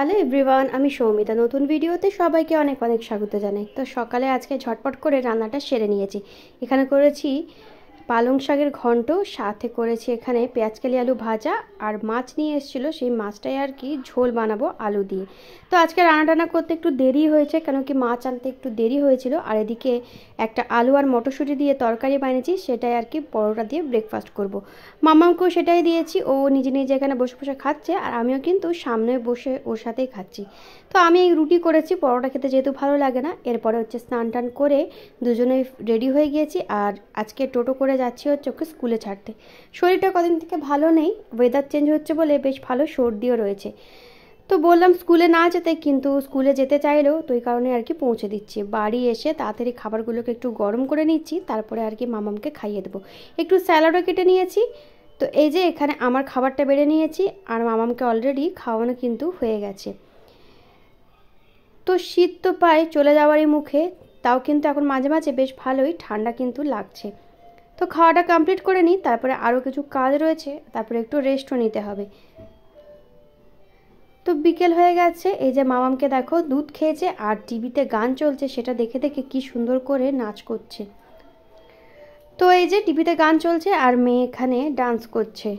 Hello everyone, আমি সৌমিতা। নতুন ভিডিওতে সবাইকে অনেক অনেক স্বাগত জানাই। তো সকালে আজকে ঝটপট করে রান্নাটা সেরে নিয়েছি। এখানে করেছি পালং শাকের ঘন্ট, সাথে করেছি এখানে পেঁয়াজকালি আলু ভাজা, আর মাছ নিয়ে এসেছিলো, সেই মাছটাই আর কি ঝোল বানাবো আলু দিয়ে। তো আজকে রান্না করতে একটু দেরি হয়েছে, কেন কি মাছ আনতে একটু দেরি হয়েছিল। আর এদিকে একটা আলু আর মটরশুঁটি দিয়ে তরকারি বানিয়েছি, সেটাই আর কি পরোটা দিয়ে ব্রেকফাস্ট করব। মামাকেও সেটাই দিয়েছি, ও নিজে নিজে এখানে বসে বসে খাচ্ছে, আর আমিও কিন্তু সামনে বসে ওর সাথেই খাচ্ছি। তো আমি এই রুটি করেছি, পরোটা খেতে যেহেতু ভালো লাগে না। এরপরে হচ্ছে স্নান টান করে দুজনে রেডি হয়ে গিয়েছি, আর আজকে টোটো করে যাচ্ছি হচ্ছে ওকে স্কুলে ছাড়তে। শরীরটা কদিন থেকে ভালো নেই, ওয়েদার চেঞ্জ হচ্ছে বলে বেশ ভালো সর্দিও রয়েছে। তো বললাম স্কুলে না যেতে, কিন্তু স্কুলে যেতে চাইলেও তো এই কারণে আর কি পৌঁছে দিচ্ছি। বাড়ি এসে তাড়াতাড়ি খাবারগুলোকে একটু গরম করে নিচ্ছি, তারপরে আর কি মামামকে খাইয়ে দেবো। একটু স্যালাডও কেটে নিয়েছি। তো এই যে এখানে আমার খাবারটা বেড়ে নিয়েছি, আর মামামকে অলরেডি খাওয়ানো কিন্তু হয়ে গেছে। তো শীত তো প্রায় চলে যাওয়ারই মুখে, তাও কিন্তু এখন মাঝে মাঝে বেশ ভালোই ঠান্ডা কিন্তু লাগছে। তো খাওয়াটা কমপ্লিট করে নিই, তারপরে আরও কিছু কাজ রয়েছে, তারপরে একটু রেস্টও নিতে হবে। তো বিকেল হয়ে গেছে, এই যে মামামকে দেখো দুধ খেয়েছে, আর টিভিতে গান চলছে, সেটা দেখে দেখে কি সুন্দর করে নাচ করছে। তো এই যে টিভিতে গান চলছে আর মেয়ে এখানে ডান্স করছে।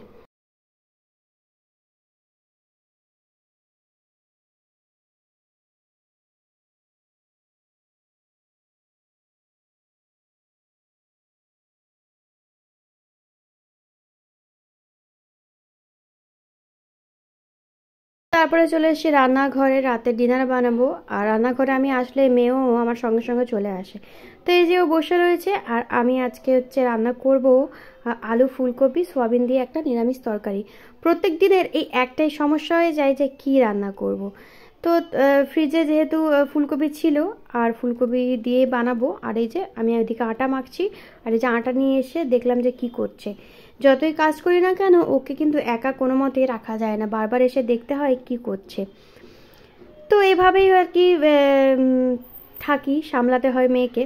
তারপরে চলে এসেছি রান্নাঘরে, রাতের ডিনার বানাবো। আর রান্নাঘরে আমি আসলে মেয়েও আমার সঙ্গে সঙ্গে চলে আসে। তো এই যে ও বসে রয়েছে, আর আমি আজকে হচ্ছে রান্না করব আলু ফুলকপি সোয়াবিন দিয়ে একটা নিরামিষ তরকারি। প্রত্যেক দিনের এই একটাই সমস্যা হয়ে যায় যে কি রান্না করব। তো ফ্রিজে যেহেতু ফুলকপি ছিল, আর ফুলকপি দিয়ে বানাবো। আর এই যে আমি ওইদিকে আটা মাখছি, আর এই যে আটা নিয়ে এসে দেখলাম যে কি করছে। যতই কাজ করি না কেন, ওকে কিন্তু একা কোনো মতেই রাখা যায় না, বারবার এসে দেখতে হয় কি করছে। তো এভাবেই আর কি থাকি, সামলাতে হয় মেয়েকে।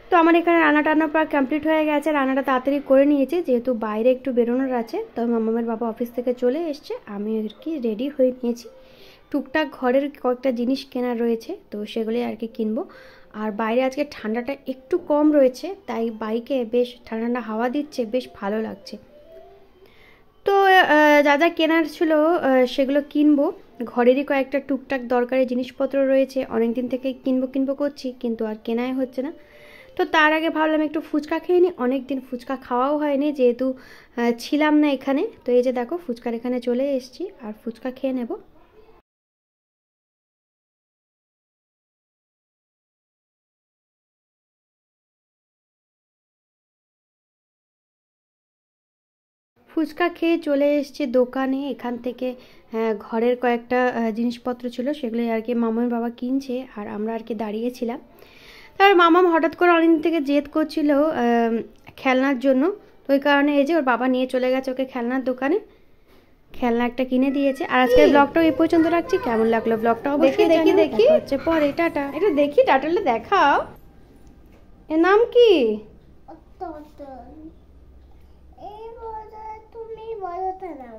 তো আমার এখানে রান্না টান্না প্রায় কমপ্লিট হয়ে গেছে, রান্নাটা তাড়াতাড়ি করে নিয়েছি যেহেতু বাইরে একটু বেরোনোর আছে। তো মামামের বাবা অফিস থেকে চলে এসছে, আমি আর কি রেডি হয়ে নিয়েছি। টুকটাক ঘরের কয়েকটা জিনিস কেনার রয়েছে, তো সেগুলি আর কি কিনবো। আর বাইরে আজকে ঠান্ডাটা একটু কম রয়েছে, তাই বাইকে বেশ ঠান্ডা ঠান্ডা হাওয়া দিচ্ছে, বেশ ভালো লাগছে। তো যা যা কেনার ছিল সেগুলো কিনবো। ঘরেরই কয়েকটা টুকটাক দরকারি জিনিসপত্র রয়েছে, অনেক দিন থেকে কিনবো কিনবো করছি, কিন্তু আর কেনাই হচ্ছে না। তো তার আগে ভাবলাম একটু ফুচকা খেয়ে নিই, অনেক দিন ফুচকা খাওয়াও হয়নি, যেহেতু ছিলাম না এখানে। তো এই যে দেখো ফুচকার এখানে চলে এসেছি, আর ফুচকা খেয়ে নেব। ফুচকা খেয়ে চলে এসেছি দোকানে। এখান থেকে ঘরের কয়েকটা জিনিসপত্র ছিল, সেগুলোই আর কি মামার বাবা কিনছে, আর আমরা আর কি দাঁড়িয়েছিলাম। তারপর মামাম হঠাৎ করে অনেকদিন থেকে জেদ করছিল খেলনার জন্য। তো ওই কারণে এই যে ওর বাবা নিয়ে চলে গেছে ওকে খেলনার দোকানে, খেলনা একটা কিনে দিয়েছে। আর আজকের ব্লগটাও এই পর্যন্ত রাখছি। কেমন লাগলো ব্লগটা অবশ্যই দেখি দেখি হচ্ছে পরে। টাটা। এটা দেখি, টাটালে দেখাও। এর নাম কি? তুমি বলো, তুমি বলো তার নাম।